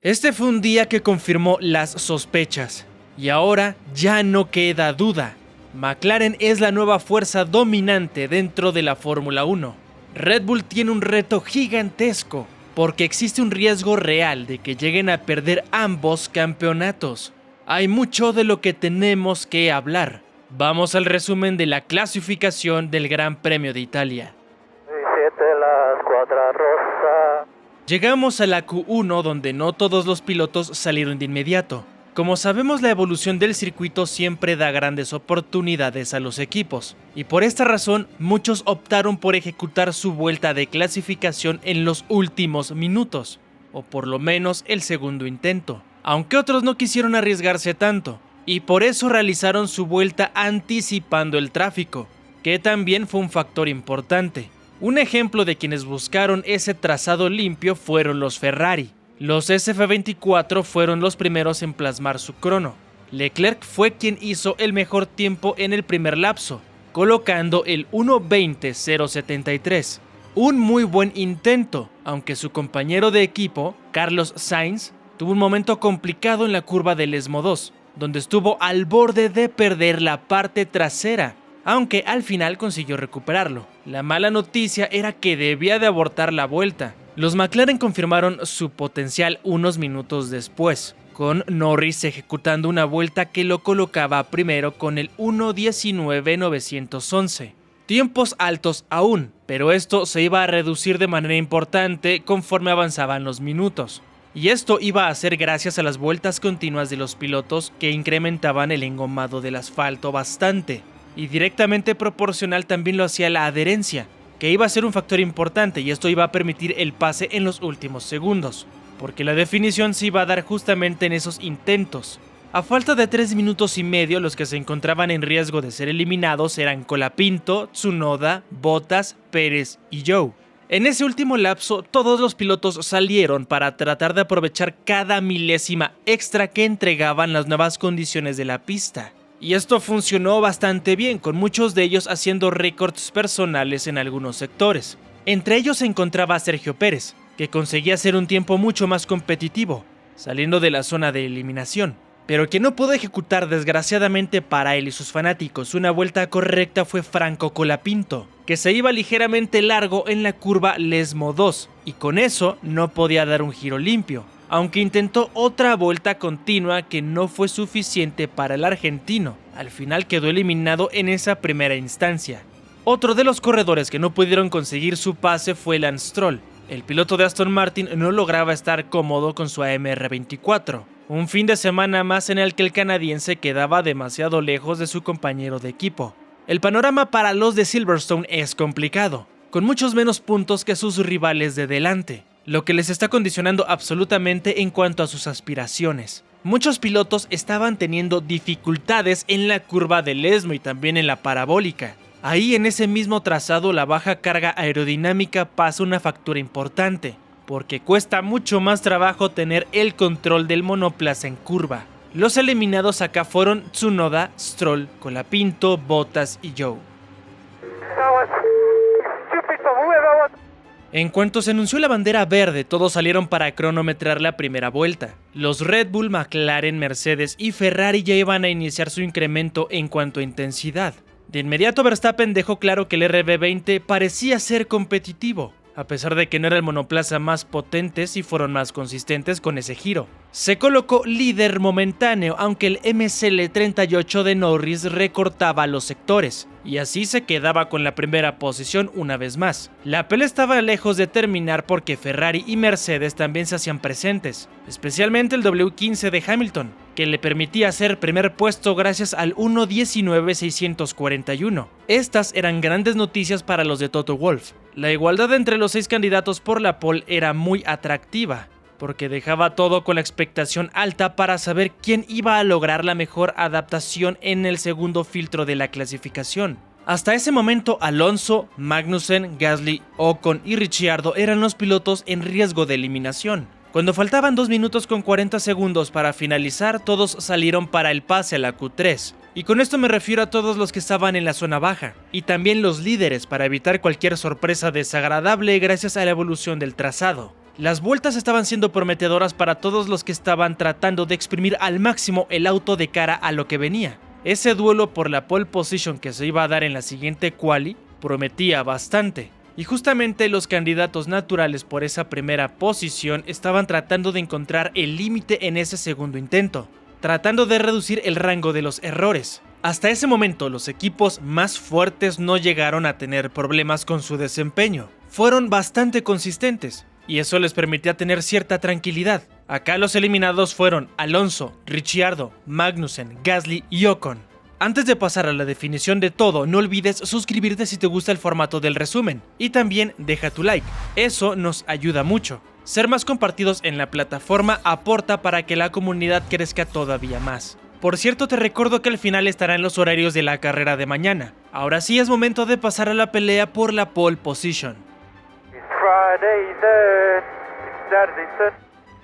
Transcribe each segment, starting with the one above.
Este fue un día que confirmó las sospechas, y ahora ya no queda duda. McLaren es la nueva fuerza dominante dentro de la Fórmula 1. Red Bull tiene un reto gigantesco, porque existe un riesgo real de que lleguen a perder ambos campeonatos. Hay mucho de lo que tenemos que hablar. Vamos al resumen de la clasificación del Gran Premio de Italia. 17 la escuadra rosa. Llegamos a la Q1, donde no todos los pilotos salieron de inmediato. Como sabemos, la evolución del circuito siempre da grandes oportunidades a los equipos, y por esta razón muchos optaron por ejecutar su vuelta de clasificación en los últimos minutos, o por lo menos el segundo intento, aunque otros no quisieron arriesgarse tanto, y por eso realizaron su vuelta anticipando el tráfico, que también fue un factor importante. Un ejemplo de quienes buscaron ese trazado limpio fueron los Ferrari. Los SF24 fueron los primeros en plasmar su crono. Leclerc fue quien hizo el mejor tiempo en el primer lapso, colocando el 1:20.073. Un muy buen intento, aunque su compañero de equipo, Carlos Sainz, tuvo un momento complicado en la curva del ESMO 2, donde estuvo al borde de perder la parte trasera, aunque al final consiguió recuperarlo. La mala noticia era que debía de abortar la vuelta. Los McLaren confirmaron su potencial unos minutos después, con Norris ejecutando una vuelta que lo colocaba primero con el 1:19.911. Tiempos altos aún, pero esto se iba a reducir de manera importante conforme avanzaban los minutos. Y esto iba a ser gracias a las vueltas continuas de los pilotos que incrementaban el engomado del asfalto bastante. Y directamente proporcional también lo hacía la adherencia, que iba a ser un factor importante, y esto iba a permitir el pase en los últimos segundos, porque la definición se iba a dar justamente en esos intentos. A falta de 3 minutos y medio, los que se encontraban en riesgo de ser eliminados eran Colapinto, Tsunoda, Bottas, Pérez y Zhou. En ese último lapso, todos los pilotos salieron para tratar de aprovechar cada milésima extra que entregaban las nuevas condiciones de la pista. Y esto funcionó bastante bien, con muchos de ellos haciendo récords personales en algunos sectores. Entre ellos se encontraba Sergio Pérez, que conseguía hacer un tiempo mucho más competitivo, saliendo de la zona de eliminación. Pero quien no pudo ejecutar, desgraciadamente para él y sus fanáticos, una vuelta correcta fue Franco Colapinto, que se iba ligeramente largo en la curva Lesmo 2, y con eso no podía dar un giro limpio, aunque intentó otra vuelta continua que no fue suficiente para el argentino. Al final quedó eliminado en esa primera instancia. Otro de los corredores que no pudieron conseguir su pase fue Lance Stroll. El piloto de Aston Martin no lograba estar cómodo con su AMR24. Un fin de semana más en el que el canadiense quedaba demasiado lejos de su compañero de equipo. El panorama para los de Silverstone es complicado, con muchos menos puntos que sus rivales de delante, lo que les está condicionando absolutamente en cuanto a sus aspiraciones. Muchos pilotos estaban teniendo dificultades en la curva del ESMO y también en la parabólica. Ahí, en ese mismo trazado, la baja carga aerodinámica pasa una factura importante, porque cuesta mucho más trabajo tener el control del monoplaza en curva. Los eliminados acá fueron Tsunoda, Stroll, Colapinto, Bottas y Zhou. En cuanto se anunció la bandera verde, todos salieron para cronometrar la primera vuelta. Los Red Bull, McLaren, Mercedes y Ferrari ya iban a iniciar su incremento en cuanto a intensidad. De inmediato Verstappen dejó claro que el RB20 parecía ser competitivo. A pesar de que no era el monoplaza más potente, sí fueron más consistentes con ese giro. Se colocó líder momentáneo, aunque el MSL38 de Norris recortaba los sectores, y así se quedaba con la primera posición una vez más. La pelea estaba lejos de terminar porque Ferrari y Mercedes también se hacían presentes, especialmente el W15 de Hamilton, que le permitía hacer primer puesto gracias al 1:19.641. Estas eran grandes noticias para los de Toto Wolff. La igualdad entre los 6 candidatos por la pole era muy atractiva, porque dejaba todo con la expectación alta para saber quién iba a lograr la mejor adaptación en el segundo filtro de la clasificación. Hasta ese momento, Alonso, Magnussen, Gasly, Ocon y Ricciardo eran los pilotos en riesgo de eliminación. Cuando faltaban 2 minutos con 40 segundos para finalizar, todos salieron para el pase a la Q3. Y con esto me refiero a todos los que estaban en la zona baja, y también los líderes para evitar cualquier sorpresa desagradable gracias a la evolución del trazado. Las vueltas estaban siendo prometedoras para todos los que estaban tratando de exprimir al máximo el auto de cara a lo que venía. Ese duelo por la pole position que se iba a dar en la siguiente quali prometía bastante. Y justamente los candidatos naturales por esa primera posición estaban tratando de encontrar el límite en ese segundo intento, tratando de reducir el rango de los errores. Hasta ese momento los equipos más fuertes no llegaron a tener problemas con su desempeño, fueron bastante consistentes y eso les permitía tener cierta tranquilidad. Acá los eliminados fueron Alonso, Ricciardo, Magnussen, Gasly y Ocon. Antes de pasar a la definición de todo, no olvides suscribirte si te gusta el formato del resumen y también deja tu like, eso nos ayuda mucho. Ser más compartidos en la plataforma aporta para que la comunidad crezca todavía más. Por cierto, te recuerdo que al final estará en los horarios de la carrera de mañana. Ahora sí es momento de pasar a la pelea por la pole position.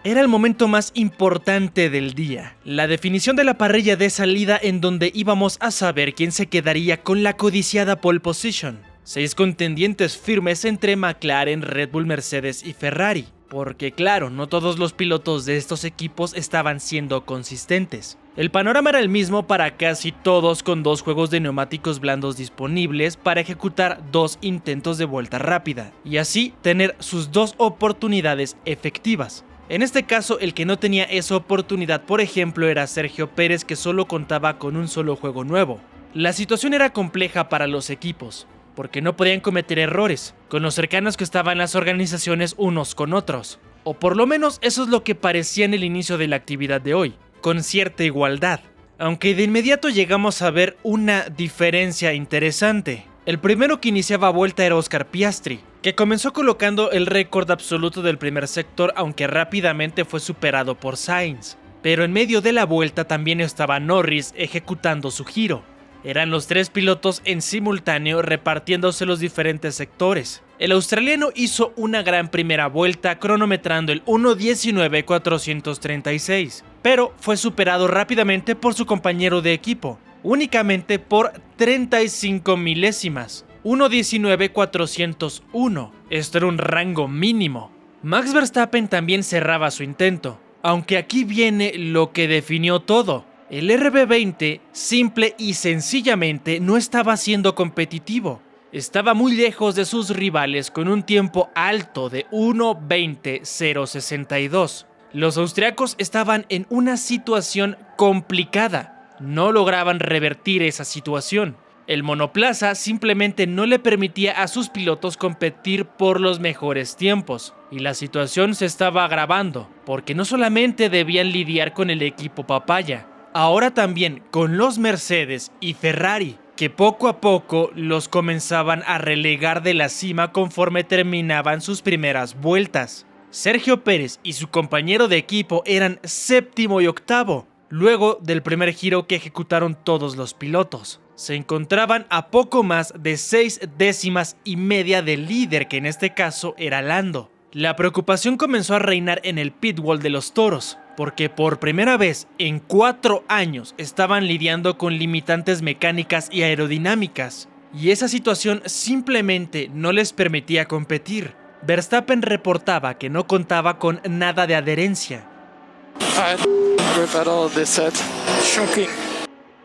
Era el momento más importante del día, la definición de la parrilla de salida en donde íbamos a saber quién se quedaría con la codiciada pole position. 6 contendientes firmes entre McLaren, Red Bull, Mercedes y Ferrari, porque claro, no todos los pilotos de estos equipos estaban siendo consistentes. El panorama era el mismo para casi todos, con 2 juegos de neumáticos blandos disponibles para ejecutar 2 intentos de vuelta rápida, y así tener sus 2 oportunidades efectivas. En este caso, el que no tenía esa oportunidad, por ejemplo, era Sergio Pérez, que solo contaba con un solo juego nuevo. La situación era compleja para los equipos, porque no podían cometer errores, con los cercanos que estaban las organizaciones unos con otros. O por lo menos eso es lo que parecía en el inicio de la actividad de hoy, con cierta igualdad. Aunque de inmediato llegamos a ver una diferencia interesante. El primero que iniciaba vuelta era Oscar Piastri, que comenzó colocando el récord absoluto del primer sector, aunque rápidamente fue superado por Sainz. Pero en medio de la vuelta también estaba Norris ejecutando su giro. Eran los 3 pilotos en simultáneo repartiéndose los diferentes sectores. El australiano hizo una gran primera vuelta cronometrando el 1:19.436, pero fue superado rápidamente por su compañero de equipo, únicamente por 35 milésimas. 1:19.401. Esto era un rango mínimo. Max Verstappen también cerraba su intento, aunque aquí viene lo que definió todo. El RB20 simple y sencillamente no estaba siendo competitivo. Estaba muy lejos de sus rivales con un tiempo alto de 1:20.062. Los austriacos estaban en una situación complicada. No lograban revertir esa situación. El monoplaza simplemente no le permitía a sus pilotos competir por los mejores tiempos, y la situación se estaba agravando, porque no solamente debían lidiar con el equipo papaya, ahora también con los Mercedes y Ferrari, que poco a poco los comenzaban a relegar de la cima conforme terminaban sus primeras vueltas. Sergio Pérez y su compañero de equipo eran 7º y 8º, luego del primer giro que ejecutaron todos los pilotos. Se encontraban a poco más de 6 décimas y media del líder, que en este caso era Lando. La preocupación comenzó a reinar en el pitwall de los toros, porque por primera vez en 4 años estaban lidiando con limitantes mecánicas y aerodinámicas, y esa situación simplemente no les permitía competir. Verstappen reportaba que no contaba con nada de adherencia.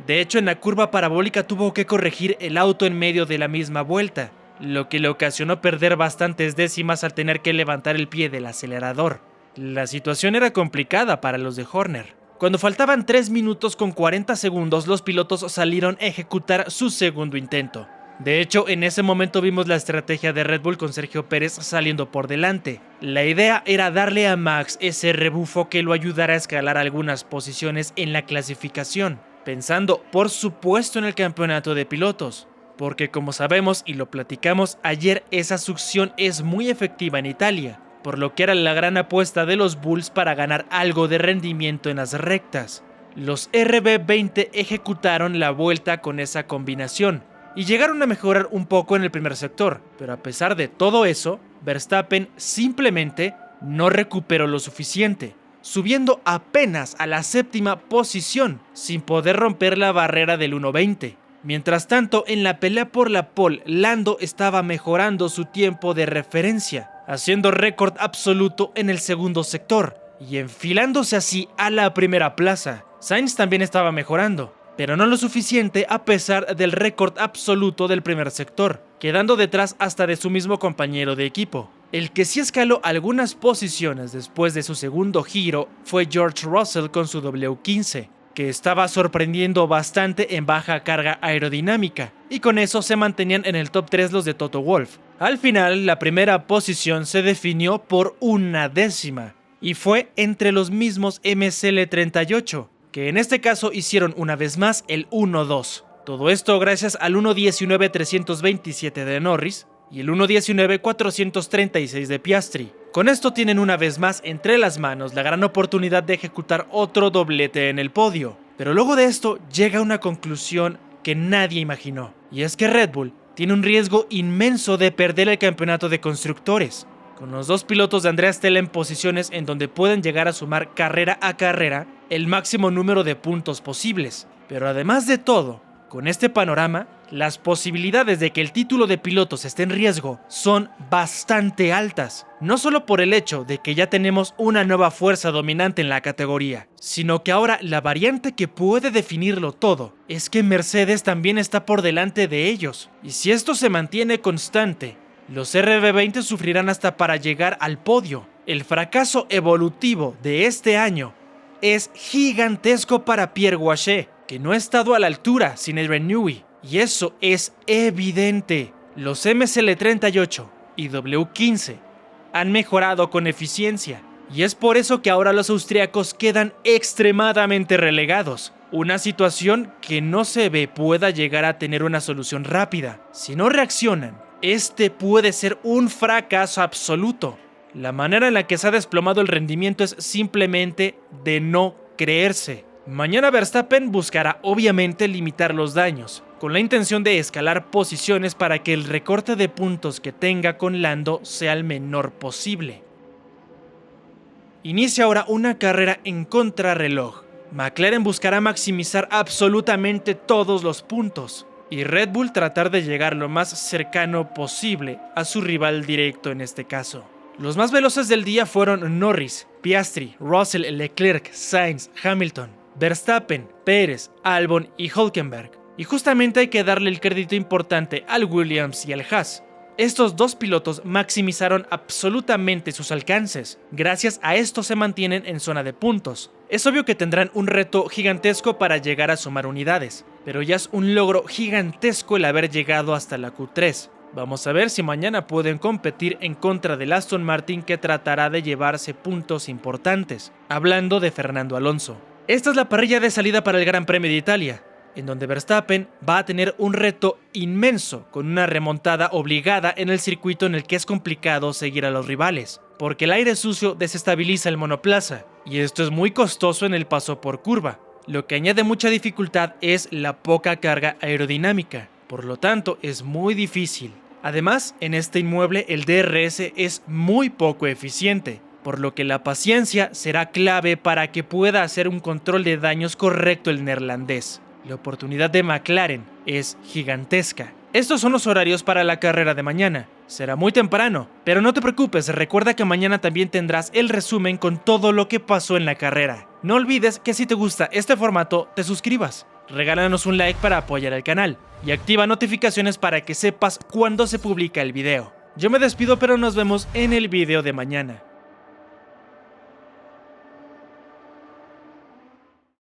De hecho, en la curva parabólica tuvo que corregir el auto en medio de la misma vuelta, lo que le ocasionó perder bastantes décimas al tener que levantar el pie del acelerador. La situación era complicada para los de Horner. Cuando faltaban 3 minutos con 40 segundos, los pilotos salieron a ejecutar su segundo intento. De hecho, en ese momento vimos la estrategia de Red Bull con Sergio Pérez saliendo por delante. La idea era darle a Max ese rebufo que lo ayudara a escalar algunas posiciones en la clasificación, pensando por supuesto en el campeonato de pilotos, porque como sabemos y lo platicamos ayer, esa succión es muy efectiva en Italia, por lo que era la gran apuesta de los Bulls para ganar algo de rendimiento en las rectas. Los RB20 ejecutaron la vuelta con esa combinación y llegaron a mejorar un poco en el primer sector, pero a pesar de todo eso, Verstappen simplemente no recuperó lo suficiente, subiendo apenas a la 7ª posición, sin poder romper la barrera del 1:20. Mientras tanto, en la pelea por la pole, Lando estaba mejorando su tiempo de referencia, haciendo récord absoluto en el segundo sector y enfilándose así a la primera plaza. Sainz también estaba mejorando, pero no lo suficiente a pesar del récord absoluto del primer sector, quedando detrás hasta de su mismo compañero de equipo. El que sí escaló algunas posiciones después de su segundo giro fue George Russell con su W15, que estaba sorprendiendo bastante en baja carga aerodinámica, y con eso se mantenían en el top 3 los de Toto Wolff. Al final, la primera posición se definió por una décima, y fue entre los mismos MSL38, que en este caso hicieron una vez más el 1-2. Todo esto gracias al 1.19.327 de Norris y el 1.19.436 de Piastri. Con esto tienen una vez más entre las manos la gran oportunidad de ejecutar otro doblete en el podio. Pero luego de esto llega una conclusión que nadie imaginó, y es que Red Bull tiene un riesgo inmenso de perder el campeonato de constructores, con los dos pilotos de Andrea Stella en posiciones en donde pueden llegar a sumar carrera a carrera el máximo número de puntos posibles. Pero además de todo, con este panorama, las posibilidades de que el título de pilotos esté en riesgo son bastante altas, no solo por el hecho de que ya tenemos una nueva fuerza dominante en la categoría, sino que ahora la variante que puede definirlo todo es que Mercedes también está por delante de ellos, y si esto se mantiene constante, los RB20 sufrirán hasta para llegar al podio. El fracaso evolutivo de este año es gigantesco para Pierre Gasly, que no ha estado a la altura sin Adrian Newey, y eso es evidente. Los MSL38 y W15 han mejorado con eficiencia, y es por eso que ahora los austriacos quedan extremadamente relegados, una situación que no se ve pueda llegar a tener una solución rápida. Si no reaccionan, este puede ser un fracaso absoluto. La manera en la que se ha desplomado el rendimiento es simplemente de no creerse. Mañana Verstappen buscará obviamente limitar los daños, con la intención de escalar posiciones para que el recorte de puntos que tenga con Lando sea el menor posible. Inicia ahora una carrera en contrarreloj. McLaren buscará maximizar absolutamente todos los puntos, y Red Bull tratar de llegar lo más cercano posible a su rival directo en este caso. Los más veloces del día fueron Norris, Piastri, Russell, Leclerc, Sainz, Hamilton, Verstappen, Pérez, Albon y Hülkenberg. Y justamente hay que darle el crédito importante al Williams y al Haas. Estos dos pilotos maximizaron absolutamente sus alcances. Gracias a esto se mantienen en zona de puntos. Es obvio que tendrán un reto gigantesco para llegar a sumar unidades, pero ya es un logro gigantesco el haber llegado hasta la Q3. Vamos a ver si mañana pueden competir en contra del Aston Martin, que tratará de llevarse puntos importantes. Hablando de Fernando Alonso. Esta es la parrilla de salida para el Gran Premio de Italia, en donde Verstappen va a tener un reto inmenso con una remontada obligada en el circuito en el que es complicado seguir a los rivales, porque el aire sucio desestabiliza el monoplaza, y esto es muy costoso en el paso por curva. Lo que añade mucha dificultad es la poca carga aerodinámica, por lo tanto es muy difícil. Además, en este inmueble el DRS es muy poco eficiente, por lo que la paciencia será clave para que pueda hacer un control de daños correcto el neerlandés. La oportunidad de McLaren es gigantesca. Estos son los horarios para la carrera de mañana. Será muy temprano, pero no te preocupes, recuerda que mañana también tendrás el resumen con todo lo que pasó en la carrera. No olvides que si te gusta este formato, te suscribas, regálanos un like para apoyar al canal y activa notificaciones para que sepas cuándo se publica el video. Yo me despido, pero nos vemos en el video de mañana.